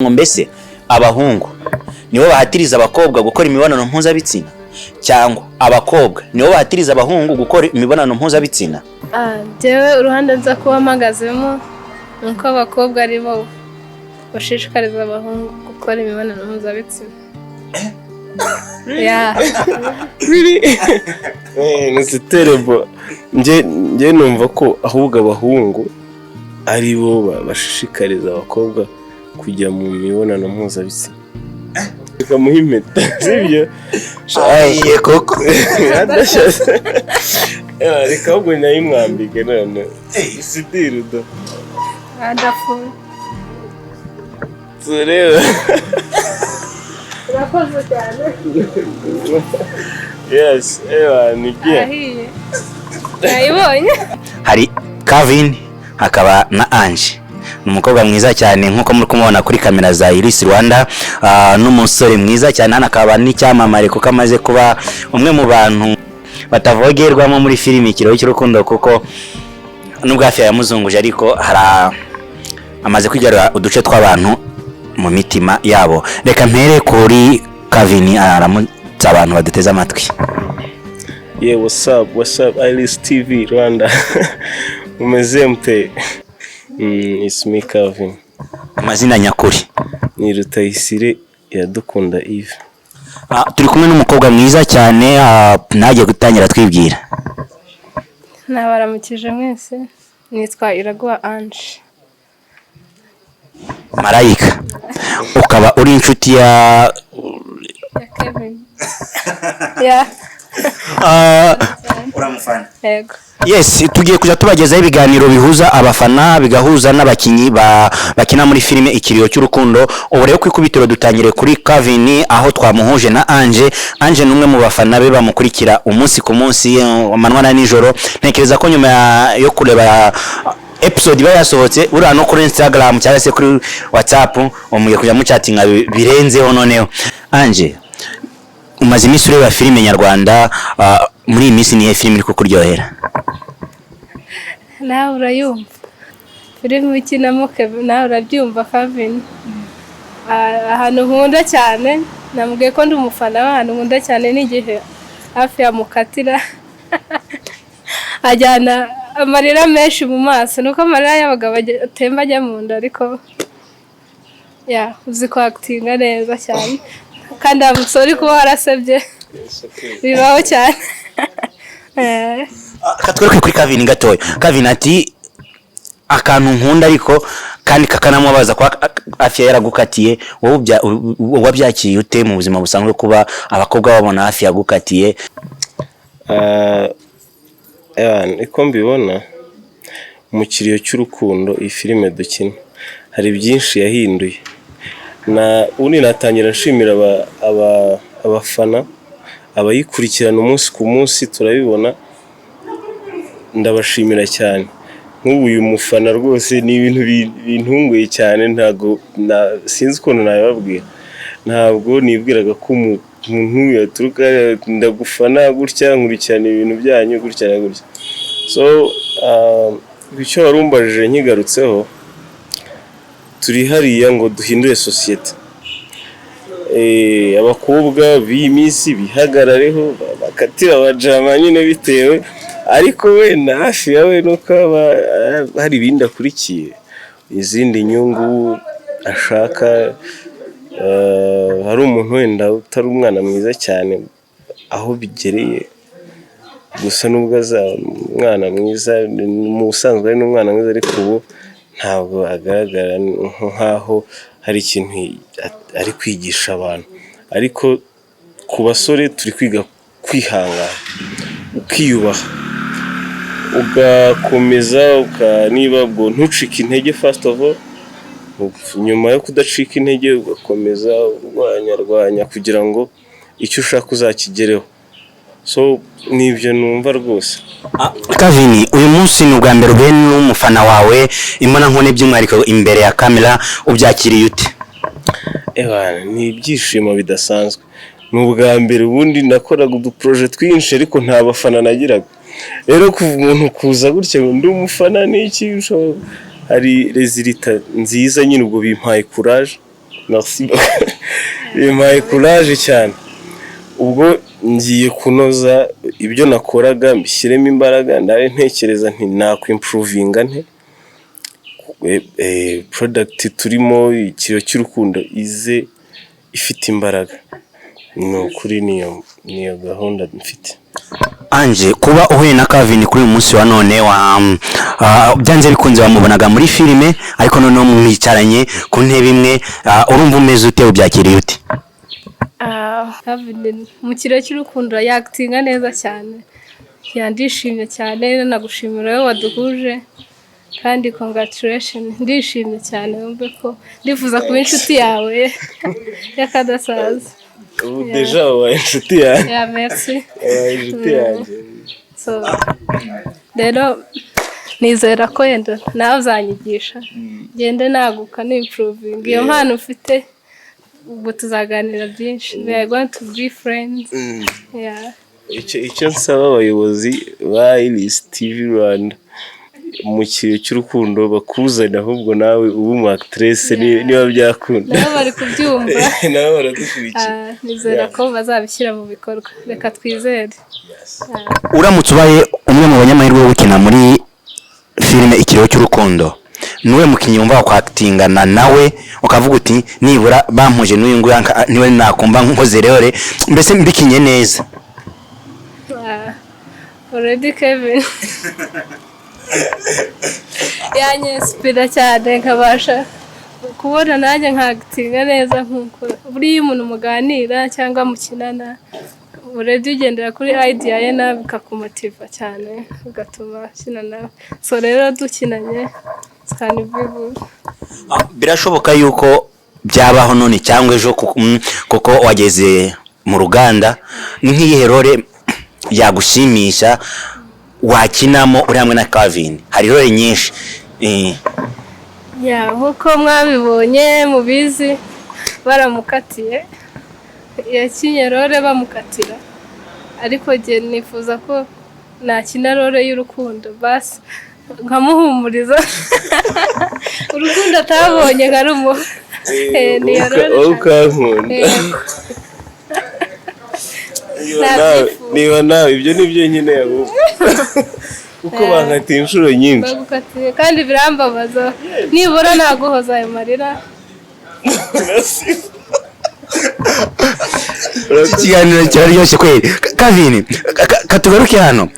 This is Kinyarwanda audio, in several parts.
Mbese abahungu nibo bahatiriza abakobwa gukora imibonano mpuzabitsina cyangwa abakobwa nibo bahatiriza abahungu gukora imibonano mpuzabitsina? Jewe uruhande nza kuba mpagazemo nuko abakobwa ari bo bashishikariza abahungu gukora imibonano mpuzabitsina. Ni terrible. Nje numva ko ahubwo abahungu ari bo bashishikariza abakobwa kujya mu mibonano mpuzabitsina. Bakamuha impeta sibyo? Ayiye koko. Reka ahubwo nayimwambike none. Isidirudo. Wonderful. Tureba. Urakoze cyane. Yes, nigiye. Ahiye. Nayibonye. Hari Kevin hakaba na Ange. Umukobwa mwiza cyane nkuko muri kumubona kuri kamera za Iris Rwanda, n'umusore mwiza cyane anakaba n'icyamamare kuko amaze kuba umwe mu bantu batavogerwamo muri filimi Ikiraro cy'urukundo, kuko nubwo hafi yamuzunguje ariko amaze kwigarura uduce tw'abantu mu mitima yabo. Reka mpere kuri Kevin aramutsa abantu baduteze amatwi. Yeah, what's up Iris TV Rwanda. Umeze mute? It's me Kevin. Amazina nyakuri ni Rutayisire Iradukunda Yves. Turi kumwe n'umukobwa mwiza cyane, nagiye gutangira twibwira. Nabaramukije mwese, nitwa Iraguha Ange. Marayika, ukaba uri inshuti ya Kevin. Yeah. Uramufana? Yego. Yes, tugiye kujya tubagezaho ibiganiro bihuza abafana bigahuza n'abakinyi bakina muri filime Ikiraro cy'urukundo. Ubu rero kwikubitiro dutangire kuri Kevin aho twamuhuje na Ange. Ange numwe mu bafana be bamukurikira umunsi ku munsi, amanywa na nijoro. Ntekereza ko nyuma yo kureba episode yasohotse uri no kuri Instagram cyangwa se kuri WhatsApp umuye kujya mu chatting birenzeho noneho. Ange, umaze iminsi ureba filime nyarwanda, muri iyi minsi nihe filime iri kukuryohera? Nawe urayumva filime ikinamo Kevin, nawe urabyumva Kevin. Ahantu nkunda cyane, namubwiye ko ndi umufana w'ahantu nkunda cyane n'igihe hafi ya mukatira ajyana amarira menshi mu maso, nuko amarira y'abagabo atemba ajya mu nda, ariko uzi ko actinga neza cyane kandi amusori kuba warasebye bibaho cyane. Katwereke kuri Kevin gatoya. Kevin ati akantu nkunda ariko kandi kakanamubaza kwa hafi yaragukatiye, wowe wabyakiriye ute mu buzima busanzwe kuba abakobwa babona hafi yagukatiye? Iko mbibona mu Ikiraro cy'urukundo iyi filime dukina hari byinshi yahinduye, na uri natangira nshimira abafana abayikurikirana umunsi ku munsi, turabibona ndabashimira cyane. Nk'ubu uyu mufana rwose ni ibintu bintunguye cyane, ntago sinzi ukuntu nabibabwira. Ntabwo nibwiraga ko umuntu yaturuka ndagufana gutya nkurikirana ibintu byanyu gutya na gutya. So icyo warumbajije nkigarutseho, turi hariya ngo duhindure societe. Abakobwa b'iminsi bihagarareho bakatira abajama nyine bitewe, ariko we na hafi yawe nuko hari ibindi akurikiye, izindi nyungu ashaka. Hari umuntu wenda utari umwana mwiza cyane aho bigereye, gusa nubwo azaba umwana mwiza mu busanzwe ari n'umwana mwiza, ariko ubu ntabwo agaragara nkaho hari ikintu ari kwigisha abantu. Ariko ku basore turi kwiga kwihangana, ukiyubaha, ugakomeza, niba bwo ntucike intege first of all, nyuma yo kudacika intege ugakomeza urwanya kugira ngo icyo ushaka uzakigereho. So nibyo numva rwose. Kevin, uyu munsi ni ubwa mbere ube n'umufana wawe imana nkone by'umwihariko imbere ya kamera, ubyakiriye ute? Ni ibyishimo bidasanzwe. Ni ubwa mbere, ubundi nakoraga uduproje twinshi ariko nta bafana nagiraga. Rero kuva umuntu kuza gutya ngo ndi umufana n'iki, hari resulta nziza nyine, ubwo bimpaye courage merci bimpaye courage cyane ubwo ngiye kunoza ibyo nakoraga mbishyiremo imbaraga ndabe ntekereza nti nakwimprovinga nte product turimo ikiro cy'urukundo ize ifite imbaraga no kuri niyo gahunda mfite. Ange, kuba uhuye na Calvin kuri uyu munsi wa none byanze bikunze bamubonaga muri filime ariko noneho mwicaranye ku ntebe imwe, urumva umeze ute, ubyakiriye ute? Calvin mu kirere cy'urukundo yakitinga neza cyane, yandishimye cyane, nagushimira wowe waduhuje kandi congratulations, ndishimye cyane wumve ko ndifuza kuba inshuti yawe y'akadasaza. Ubu deja wabaye inshuti yanjye. Merci. Inshuti yanjye. So rero nizera ko yenda nawe uzanyigisha ngende naguka n'improving iyo mpano ufite, ubwo tuzaganira byinshi. We are going to be friends. Yeah. Icyo nsaba abayobozi ba Iris TV Rwanda mu kirere cy'urukundo bakuzana ahubwo nawe ubu mu actress niba byakunda. Nabo bari kubyumva. Nabo baradukurikiye. Nizera ko bazabishyira mu bikorwa. Reka twizere. Uramutse ubaye umwe mu banyamahirwe wo gukina muri filime ikiro cy'urukundo, niwe mukinnyi wumva kwaktingana nawe ukavuga uti nibura bampuje n'uyu nguyu niwe nakumva nkoze rero mbese mbikinye neza? Already Kevin yanyespira cyane nkabasha kubona nanjye nkagitinga neza nkuko buriya umuntu muganira cyangwa mukinana already ugendera kuri idea ye nawe bikakumotiva cyane ugatuma kinana. So rero dukinanye cyane bibu birashoboka yuko byabaho none cyangwa ejo kuko wageze mu ruganda nk'iyihe role yagushimisha wakinamo uri hamwe na Calvin? Hari role nyinshi nkuko mwabibonye mubizi baramukatiye, yakinye role bamukatira, ariko je nifuza ko nakina role y'urukundo basi nkamuhumuriza urukundo atabonye ngarumo niyo role niba nawe ibyo nibyo nkeneye ahubwo uko bankatiye inshuro nyinshi bagukatiye kandi birambabaza, nibura naguhoza ayo marira. ikiganiro kiraryoshye kweli. Calvin, katugaruke hano,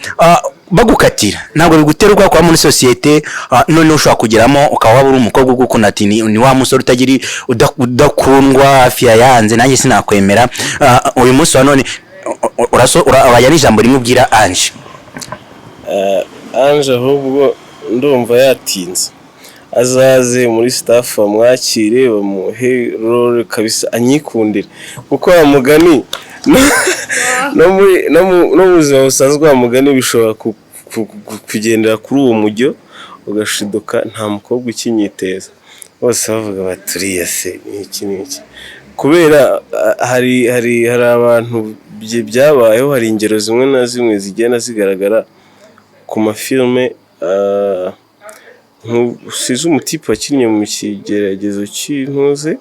bagukatira ntabwo biguterwa kwa muri societe, none ushobora kugeramo ukaba wabura umukobwa ugukunda ati ni wa musore utagira udakundwa hafi yanze nanjye sinakwemera. Uyu munsi wa none uraya n'ijambo rimwe ubwira Ange? Ange ahubwo ndumva yatinze, azaze muri staff bamwakire bamuhe role kabisa anyikundire, kuko amugani no muzima busanzwe amugani bishobora kugendera kuri uwo mujyo ugashiduka nta mukobwa ukinyiteza, bose bavuga baturiye se n'iki kubera hari abantu byabayeho, hari ingero zimwe na zimwe zigenda zigaragara ku mafilme. Size umutipe wakinnye mu kigeragezo cy'intuze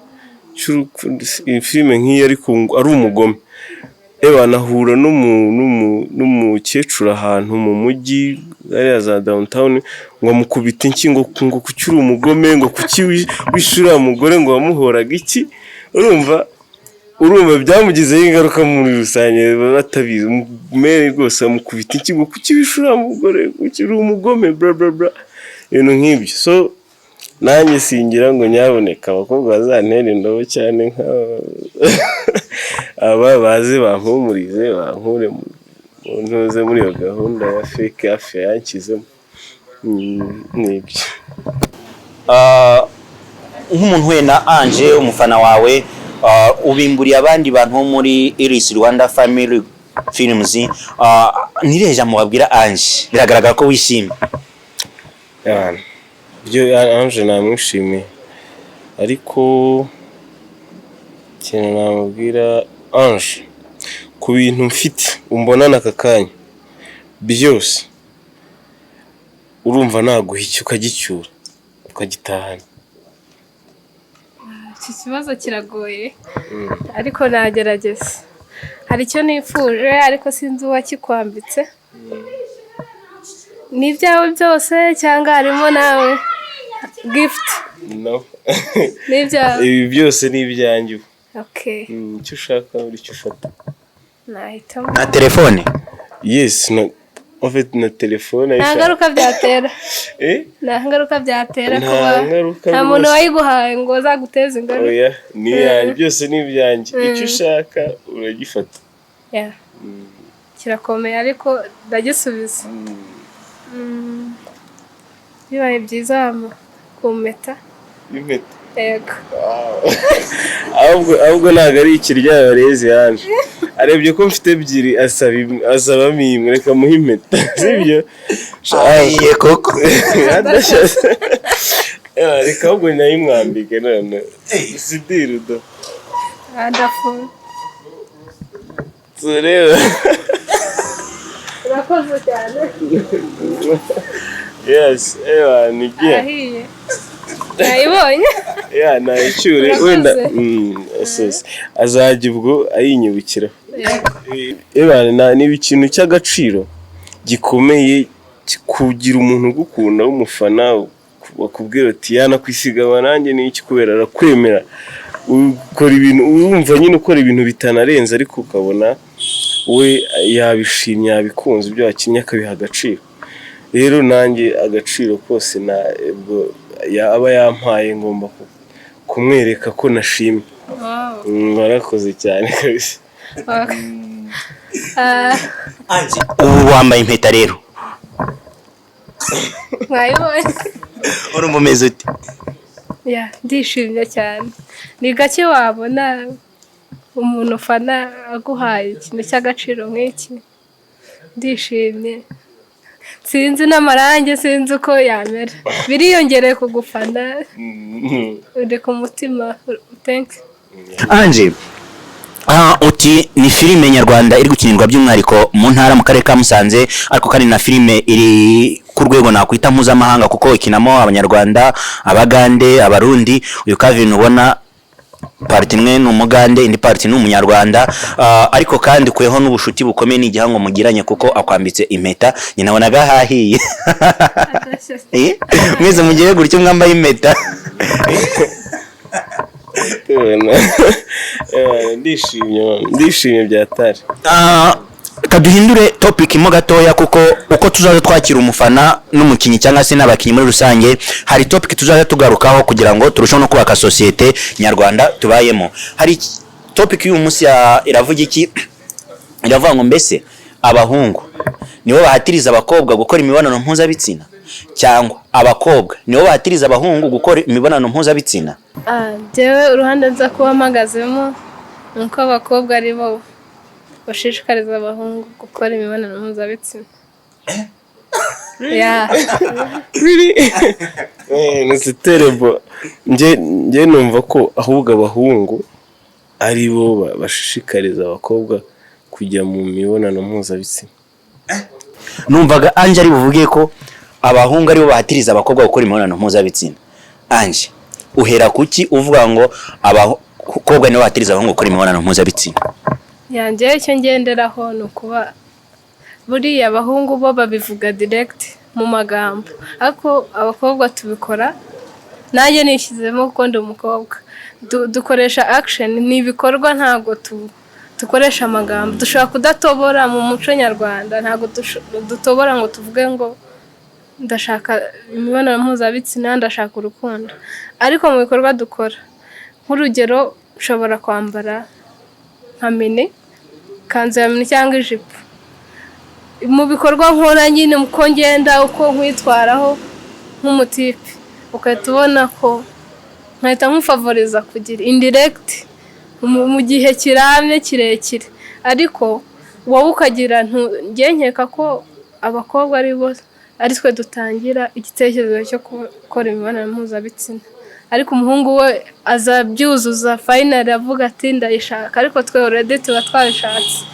filime nk'iyo ariko ari umugome, banahura n'umukecuru ahantu mu mujyi ariya za downtown ngo amukubita inki ngo kuki uri umugome, ngo kuki wishura umugore ngo wamuhoraga iki. Urumva byamugizeho ingaruka muri rusange batabizi. Umumere rwose amukubita inki ngo kuki wishura umugore, kuki uri umugome bla bla bla, ibintu nk'ibyo. So nanjye singira ngo nyaboneka abakobwa bazantera indobo cyane aba baze bampumurize bankure mu ntuze muri iyo gahunda ya fake hafi yankizemo n'ibyo. Nk'umuntu we na Ange umufana wawe, ubimburiye abandi bantu bo muri Iris Rwanda Family Films, nireje mubabwira Ange? Biragaragara ko wishimye. Byo Ange namwishimiye, ariko ikintu namubwira Ange, ku bintu mfite umbonana aka kanya byose urumva naguha iki ukagicyura ukagitahana? iki kibazo kiragoye ariko nagerageza. Hari icyo nifuje ariko sinzi uwakikwambitse. Ni ibyawe byose cyangwa harimo nawe gift? No. Ni ibyawe? Ibi byose ni ibyanjye. Okay. Icyo ushaka uri cyo ufata. Nahitamo. na telefone. Yes, no. En fait, na telefone Nta ngaruka byatera. Nta ngaruka byatera kuba nta muntu wayiguhaye ngo azaguteze ingaruka. Oya, ni yanjye byose ni ibyanjye. Icyo ushaka uragifata. Yeah. Kirakomeye ariko ndagisubiza. Bibaye byiza kumpeta. Impeta. Yego. Ahubwo ntabwo ari ikiryabarezi yanje. Arebye ko mfite ebyiri asabamo imwe, reka muhe impeta. Sibyo? Ayiye koko. Reka ahubwo nayimwambike none. Sidirudo. Wonderful. Tureba. Urakoze cyane. Yes, ni bye. Ahiye. Nayibonye. Nayicyure wenda azajya ubwo ayinyibukira. Ni ikintu cy'agaciro gikomeye kugira umuntu ugukunda w'umufana wakubwira ati yanakwisigama nanjye n'iki kubera arakwemera. Ukora ibintu urumva nyine ukora ibintu bitanarenze ariko ukabona we yabishimye yabikunze ibyo wakinnye akabiha agaciro. Rero nanjye agaciro kose nabwo aba yampaye ngomba kumwereka ko nashimye. Barakoze cyane kabisa. Ubu wambaye impeta rero. Mwayibonye. Urumva umeze ute? Ndishimye cyane. Ni gake wabona umuntu ufana aguhaye ikintu cy'agaciro nk'iki. Ndishimye. Sinzi n'amarange sinzi uko yamera. Biriyongereye kugufana. Uri ku mutima. Thank you. Ange, uti ni filime nyarwanda iri gukinirwa by'umwihariko mu ntara mu karere ka Musanze, ariko kandi na filime iri ku rwego nakwita mpuzamahanga kuko ikinamo abanyarwanda, abagande, abarundi. Uyu Kevin ubona parti imwe ni umugande indi parti ni umunyarwanda, ariko kandi kuyeho n'ubushuti bukomeye n'igihango mugiranye kuko akwambitse impeta. Nyina bonaga hahiye. Mwese mugiye gutyo mwambaye impeta. Ndishimye byatari. Kaduhindure topic mo gatoya kuko uko tuzaza twakira umufana n'umukinyi cyangwa se n'abakinyi muri rusange, hari topic tuzaza tugarukaho kugira ngo turusheho no kubaka societe nyarwanda tubayemo. Hari topic y'uyu munsi iravuga iki? Iravuga ngo mbese abahungu nibo bahatiriza abakobwa gukora imibonano mpuzabitsina cyangwa abakobwa nibo bahatiriza abahungu gukora imibonano mpuzabitsina? Jewe uruhande nza kuba mpagazemo nuko abakobwa ari bo bashishikariza abahungu gukora imibonano mpuzabitsina. Ni terrible. Nje numva ko ahubwo abahungu ari bo bashishikariza abakobwa kujya mu mibonano mpuzabitsina. Numvaga Ange ari buvuge ko abahungu ari bo bahatiriza abakobwa gukora imibonano mpuzabitsina. Ange, uhera kuki uvuga ngo abakobwa nibo bahatiriza abahungu gukora imibonano mpuzabitsina? Yanjye icyo ngenderaho ni ukuba buriya abahungu bo babivuga direct mu magambo, ariko abakobwa tubikora. Nanjye nishyizemo kuko ndi umukobwa. Dukoresha action, ni ibikorwa, ntago dukoresha amagambo. Dushobora kudatobora mu muco nyarwanda, ntago dutobora ngo tuvuge ngo ndashaka imibonano mpuzabitsina, ndashaka urukundo, ariko mu bikorwa dukora. Nk'urugero, ushobora kwambara nka mini, kanzu ya mini cyangwa ijipo. Mu bikorwa nkora nyine uko ngenda, uko nkwitwaraho nk'umutipe, ukahita ubona ko nkahita nkufavoriza kugira indirect mu gihe kiramye kirekire. Ariko wowe ukagira nkeka ko abakobwa ari twe dutangira igitekerezo cyo gukora imibonano mpuzabitsina, ariko umuhungu we azabyuzuza finally avuga ati ndayishaka, ariko twe already tuba twabishatse.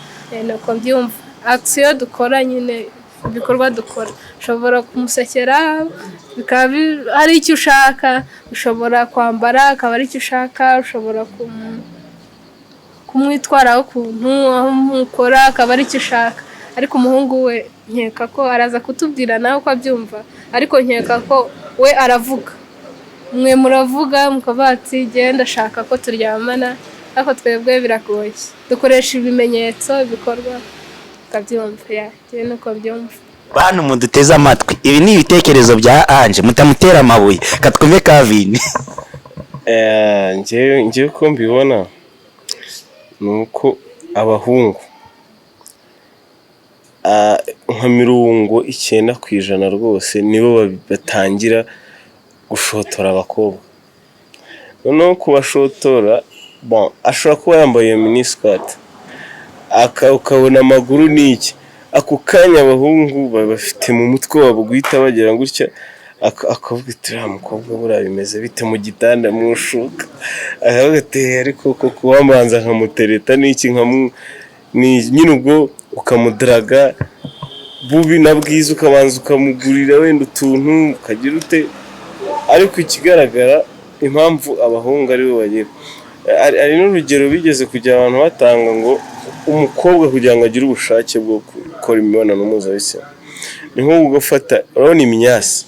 Nuko mbyumva action dukora nyine ibikorwa dukora, ushobora kumusekera bikaba hari icyo ushaka, ushobora kwambara akaba ari icyo ushaka, ushobora kumwitwaraho ukuntu aho mukora akaba ari icyo ushaka, ariko umuhungu we nkeka ko araza kutubwira nawe uko abyumva, ariko nkeka ko we aravuga, mwe muravuga mukavuga ati genda ndashaka ko turyamana, ariko twebwe biragoye dukoresha ibimenyetso ibikorwa tukabyumva. Yewe nuko byumva. bantu muduteze amatwi, ibi ni ibitekerezo bya Ange, mutamutera amabuye, katwumve Kavin. njyewe ko mbibona ni uko abahungu nka 90% rwose nibo batangira gushotora abakobwa. Noneho kubashotora, ashobora kuba yambaye miniskirt ukabona amaguru n'iki, ako kanya abahungu bafite mu mutwe wabo guhita bagira gutya, akavuga ati uriya mukobwa buriya bimeze bite mu gitanda mu shuka, akavuga ati ariko koko wamanza nkamutereta n'iki nyine ubwo ukamudaraga bubi na bwiza, ukabanza ukamugurira wenda utuntu ukagira ute, ariko ikigaragara impamvu abahungu ari bo bagira, ari n'urugero bigeze kujya abantu batanga ngo umukobwa kugira ngo agire ubushake bwo gukora imibonano mpuzabitsina ni nko gufata urabona imyase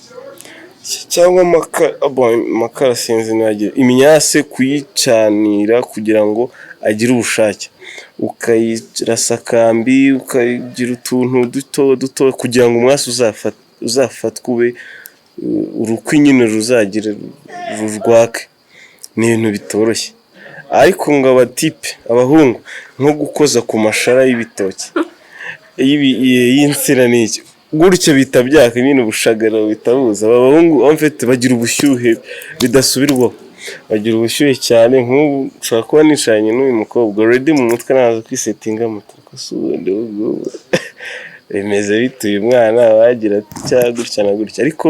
cyangwa amakara sinzi nagira imyase, kuyicanira kugira ngo agire ubushake, ukayirasa akambi, ukagira utuntu duto kugira ngo umwase uzafatwe ube urukwi nyine ruzagire rurwake. Ni ibintu bitoroshye, ariko ngo abahungu nko gukoza ku mashara y'ibitoki y'insina n'iki gutyo bita byaka nyine ubushagara bitabuza. Abahungu amfite bagira ubushyuhe bidasubirwaho, bagira ubushyuhe cyane. Nk'ubu nshobora kuba nishanye n'uyu mukobwa already mu mutwe naza kwisetinga amutako subundi ubwo bimeze bite uyu mwana bagira cyangwa gutya na gutya, ariko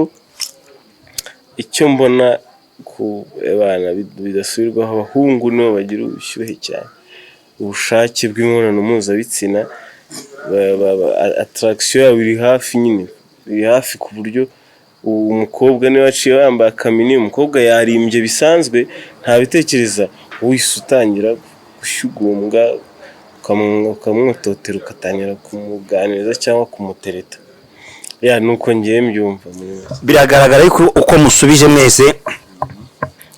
icyo mbona ku bana bidasubirwaho abahungu nibo bagira ubushyuhe cyane, ubushake bw'imibonano mpuzabitsina, attraction yabo iri hafi, nyine iri hafi ku buryo umukobwa niba aciye yambaye akamini, umukobwa yarimbye bisanzwe ntabitekereza, wese utangira gushyugumbwa ukamwototera ugatangira kumuganiriza cyangwa kumutereta. Nuko ngiye mbyumva. Biragaragara yuko uko musubije mwese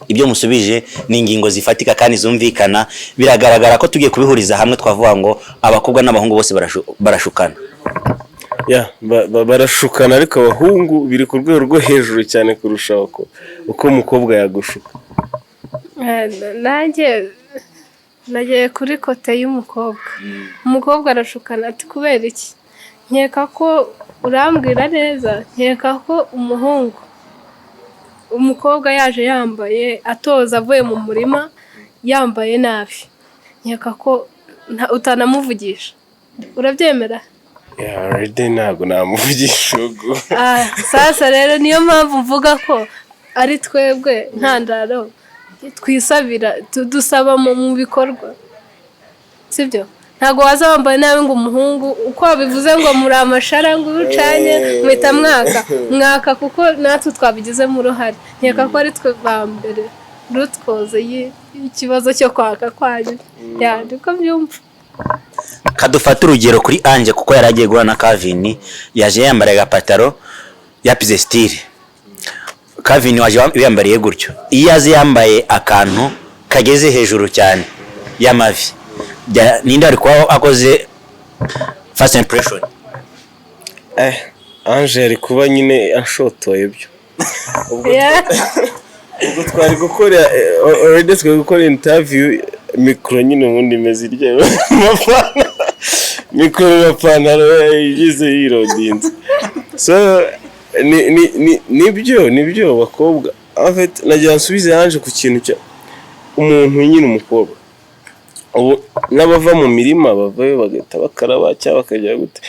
ibyo musubije ni ingingo zifatika kandi zumvikana. Biragaragara ko tugiye kubihuriza hamwe, twavuga ngo abakobwa n'abahungu bose barashukana. Barashukana, ariko abahungu biri ku rwego rwo hejuru cyane kurusha uko umukobwa yagushuka. Nagiye kuri kote y'umukobwa. Umukobwa arashukana ati kubera iki? Nkeka ko urambwira neza, nkeka ko umukobwa yaje yambaye atoza avuye mu murima yambaye nabi, nkeka ko utanamuvugisha. Urabyemera? Already ntabwo namuvugisha ubwo. Sasa rero niyo mpamvu mvuga ko ari twebwe ntandaro twisabira, dusaba mu bikorwa, sibyo? Ntabwo waza wambaye nawe ngo umuhungu uko wabivuze ngo muri amashara ngo urucanye mwita mwaka kuko natwe twabigizemo uruhare. Nkeka ko ari twe ba mbere rutwoze ikibazo cyo kwaka kwanyu. Niko byumva. Kadufata urugero kuri Ange kuko yaragiye guhura na Kavin, yaje yambara agapataro yapize style. Kavin waje yambariye gutyo, iyo yaje yambaye akantu kageze hejuru cyane y'amavi, ninde ari kwa akoze first impression? Ange ari kuba nyine anshotoye byo. Ubwo twari gukora interview, mikoro nyine ubundi imeze iryo mikoro y'amapantaro yigize yirodinze. So nibyo bakobwa nagira nsubize Ange ku kintu cya umuntu nyine umukobwa. Ubu n'abava mu mirima bavayo bagahita bakaraba cyangwa bakajya gute,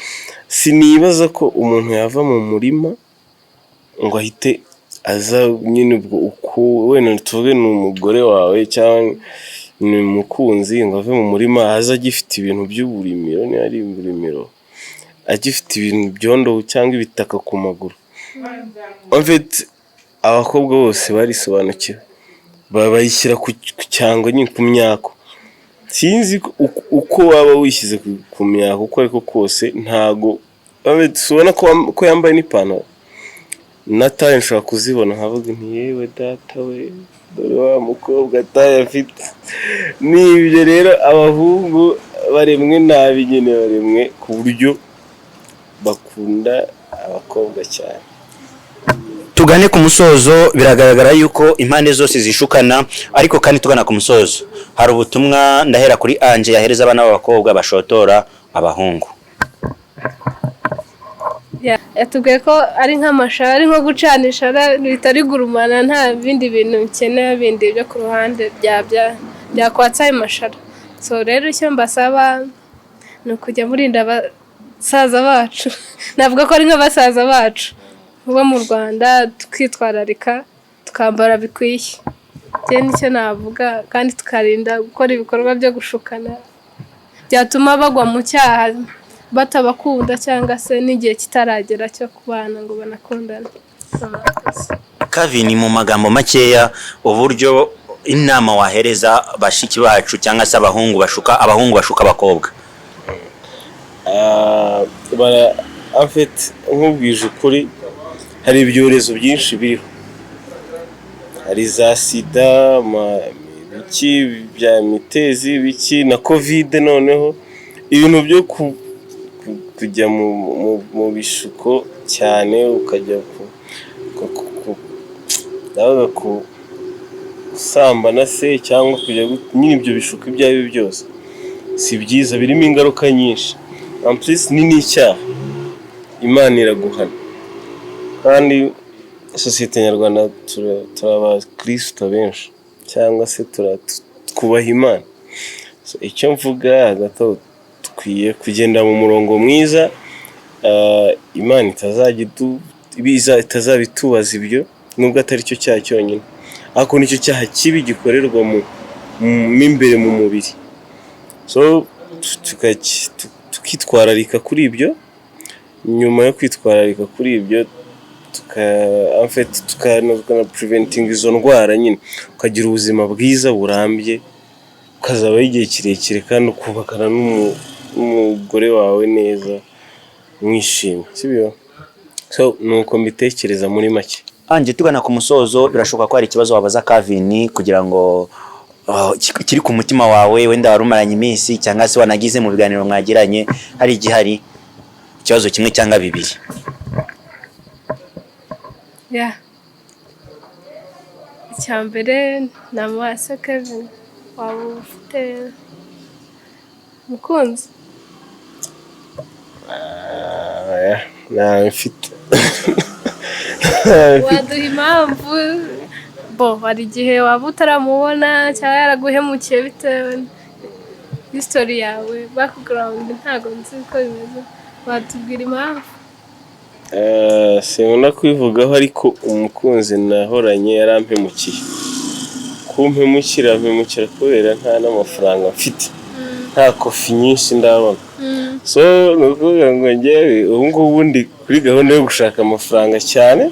sinibaza ko umuntu yava mu murima ngo ahite aza nyine ubwo uko wenda tuvuge ni umugore wawe cyangwa ni umukunzi ngo ave mu murima aza agifite ibintu by'uburimiro, ni ari uburimiro agifite ibintu byondo cyangwa ibitaka ku maguru. En fait abakobwa bose barisobanukiwe bayishyira ku cyangwa nyine ku myako. Sinzi uko waba wishyize ku myako uko ariko kose ntago ubona ko yambaye n'ipantaro na taye nshobora kuzibona nkavuga nti yewe data we dore wa mukobwa taye afite. N'ibyo rero abahungu baremwe nabi nyine baremwe ku buryo bakunda abakobwa cyane. Tugane ku musozo, biragaragara yuko impande zose zishukana, ariko kandi tugana ku musozo hari ubutumwa ndahera kuri Ange yahereza abana b'abakobwa bashotora abahungu. Yatubwiye ko ari nk'amashara, ari nko gucanisha bitari gurumana, nta bindi bintu bikeneye bindi byo ku ruhande byakwatsa ayo mashara. So rero icyo mbasaba ni ukujya murinda abasaza bacu navuga ko ari nk'abasaza bacu bo mu Rwanda, tukitwararika tukambara bikwiye. Nicyo navuga, kandi tukarinda gukora ibikorwa byo gushukana byatuma bagwa mu cyaha batabakunda cyangwa se n'igihe kitaragera cyo kubana ngo banakundane. Kavin, mu magambo makeya, uburyo inama wahereza bashiki bacu cyangwa se abahungu bashuka abakobwa? En fait nk'ubwije ukuri hari ibyorezo byinshi biriho, hari za sida, biki bya mitezi, biki na covid, noneho ibintu byo kujya mu bishuko cyane, ukajya ku sambana se cyangwa kujya nyine ibyo bishuko ibyo ari byo byose si byiza, birimo ingaruka nyinshi. En plus ni n'icyaha, Imana iraguhana. Kandi sosiyete nyarwanda turabakristo benshi cyangwa se twubaha Imana. Icyo mvuga hagati dukwiye kugenda mu murongo mwiza, Imana itazabitubaza ibyo, nubwo atari cyo cyaha cyonyine, ariko nicyo cyaha kibi gikorerwa mu imbere mu mubiri. So tukitwararika kuri ibyo. Nyuma yo kwitwararika kuri ibyo tukana preventing izo ndwara nyine, ukagira ubuzima bwiza burambye, ukazabaho igihe kirekire kandi ukubakana n'umugore wawe neza mwishimye, sibyo? So nuko mbitekereza muri make. Ange, tugana ku musozo, birashoboka ko hari ikibazo wabaza Kavin kugira ngo kiri ku mutima wawe, wenda warumaranye iminsi cyangwa se wanagize mu biganiro mwagiranye, hari igihari ikibazo kimwe cyangwa bibiri? Icyambere namwase Kevin, waba ufite mukunzi? Mfite. Waduha impamvu? Hari igihe waba utaramubona cyangwa yaraguhemukiye bitewe history yawe, background ntago nzi uko bimeze, watubwira impamvu? Sinkunda kwivugaho, ariko umukunzi nahoranye yarampemukiye. Kumpemukira kubera nta n'amafaranga mfite, nta kofi nyinshi ndabona. So nukuvuga ngo njyewe ubu ngubu ndi kuri gahunda yo gushaka amafaranga cyane,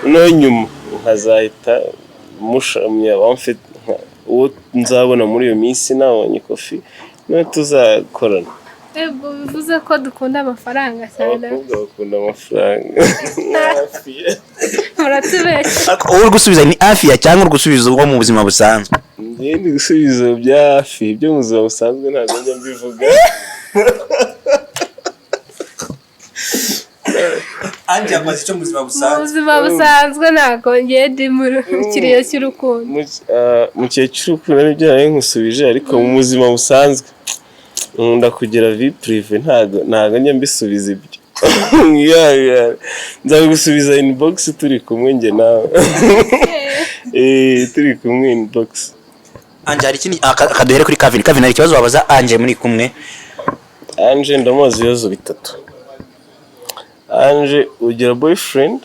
no nyuma nkazahita mushamya uwo nzabona muri iyo minsi nabonye kofi, no tuzakorana. Bivuze ko dukunda amafaranga cyane. Abakobwa bakunda amafaranga. Muratubeshya. Uri gusubiza ni afiya cyangwa uri gusubiza ubwo mu buzima busanzwe? Ndi gusubiza bya afi, ibyo mu buzima busanzwe ntabwo njya mbivuga. Ange amaze icyo mu buzima busanzwe? Mu buzima busanzwe ntabwo ngiye ndi mu kiriyo cy'urukundo. Mu kihe cy'urukundo nibyo nari nkusubije, ariko mu buzima busanzwe nkunda kugira vie prive, ntago njya mbisubiza ibyo. Nzabigusubiza inbox turi kumwe njye nawe. Turi kumwe inbox. Ange, hari ikindi akaduhere kuri Kavin. Kavin, hari ikibazo wabaza Ange muri kumwe? Ange ndamuzi ibibazo bitatu. Ange, ugira boyfriend?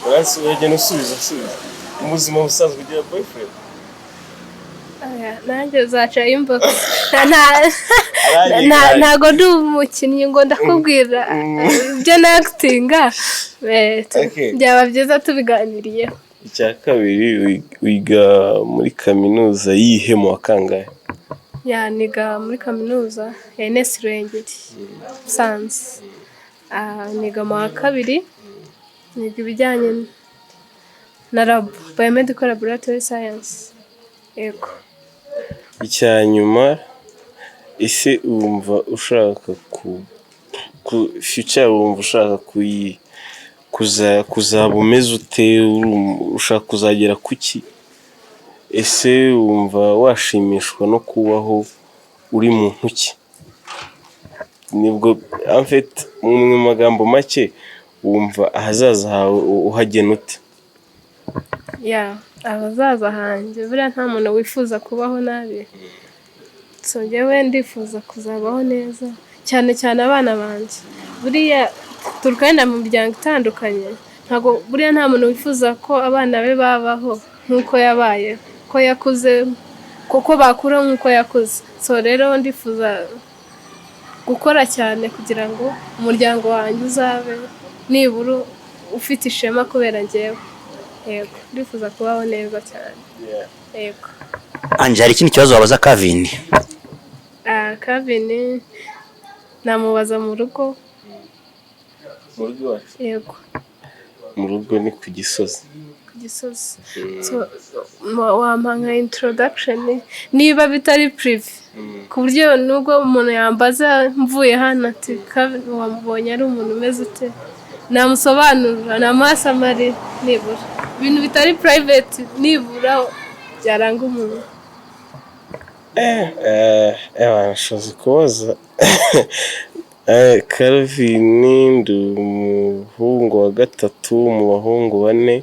Uransi wajya nusubiza. Mu buzima busanzwe ugira boyfriend? Nanjye uzaca inbox. ntago ndi umukinnyi ngo ndakubwira ibyo nakitinga byaba byiza tubiganiriyeho. Icya kabiri wiga muri kaminuza yihe mu wa kangahe? Niga muri kaminuza ya Ines Ruhengeri Musanze. Niga mu wa kabiri, niga ibijyanye na biomedical laboratory science. Yego. Icya nyuma, ese wumva ushaka future wumva ushaka kuzaba umeze ute, ushaka kuzagera kuki? Ese wumva washimishwa no kubaho uri muntu ki? Nibwo en fait mu magambo make wumva ahazaza hawe uhagena ute? Ahazaza hanjye buriya nta muntu wifuza kubaho nabi. So njyewe ndifuza kuzabaho neza, cyane cyane abana banjye. Buriya turukana mu miryango itandukanye, ntago buriya nta muntu wifuza ko abana be babaho nk'uko yabaye, ko yakuze, kuko bakura nk'uko yakuze. So rero ndifuza gukora cyane kugira ngo umuryango wanjye uzabe nibura ufite ishema kubera njyewe. Yego, ndifuza kubaho neza cyane. Yego. Ange, hari ikindi kibazo wabaza Kavin? Kavin namubaza mu rugo. Mu rugo wacu? Yego. Mu rugo ni ku Gisozi. Ku Gisozi. So wampa nka introduction niba bitari prive, ku buryo nubwo umuntu yambaza mvuye hano ati Kavin wamubonye ari umuntu umeze ute, namusobanurira namasamari nibura ibintu bitari private nibura byaranga umuntu. Nashoboye kubaza Kavin ndi umuhungu wa gatatu mu bahungu 4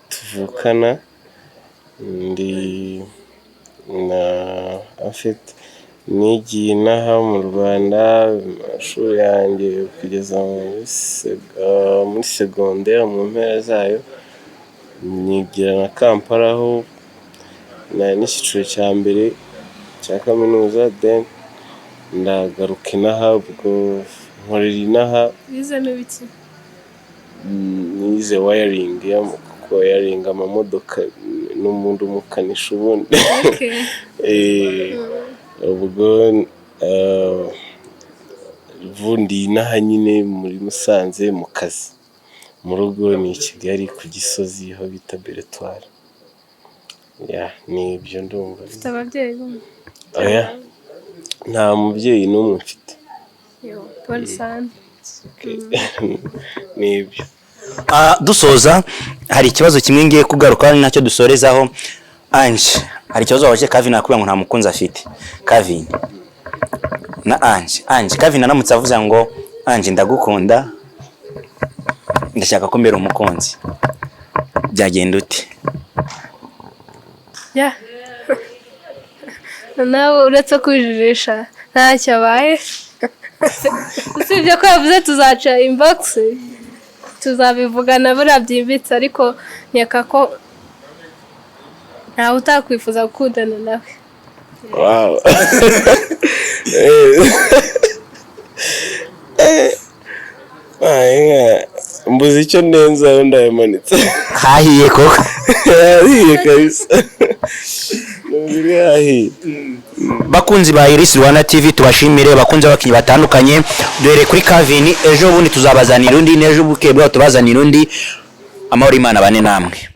tuvukana. Ndi na afite nigiye inaha mu Rwanda amashuri yanjye kugeza muri secondaire mu mpera zayo, nigira na Kampala aho n'icyiciro cya mbere cya kaminuza, then ndagaruka inaha ubwo nkorera inaha. Wizemo ibiki? Nize wiring, kuko wiring amamodoka n'umuntu umukanisha ubundi. Ubwo vundi inaha nyine muri Musanze mu kazi. Mu rugo ni Kigali ku Gisozi aho bita Beretoire. Ni ibyo ndumva. Ufite ababyeyi bamwe? Nta mubyeyi n'umwe mfite. Paul San. Ni ibyo. Dusoza hari ikibazo kimwe ngiye kugaruka ari nacyo dusorezaho. Ange, hari ikibazo waje Kavin akubwira ngo nta mukunzi afite. Kavin na Ange, Kavin aramutse avuze ngo Ange ndagukunda, ndashaka ko mbera umukunzi, byagenda ute? Nawe uretse kwijijisha ntacyo abaye. Usibye ko yavuze tuzaca inbox tuzabivugana buriya byimbitse, ariko nkeka ko ntawe utakwifuza gukundana nawe. Wow. Mbuze icyo nenza aho ndayamanitse. Hahiye koko. Hahiye kabisa. Bakunzi ba Iris Rwanda TV tubashimire, bakunzi abakinyi batandukanye, duhere kuri Kavin, ejo bundi tuzabazanira undi, nejo buke bwa tubazanira undi. Amahoro Imana bane namwe.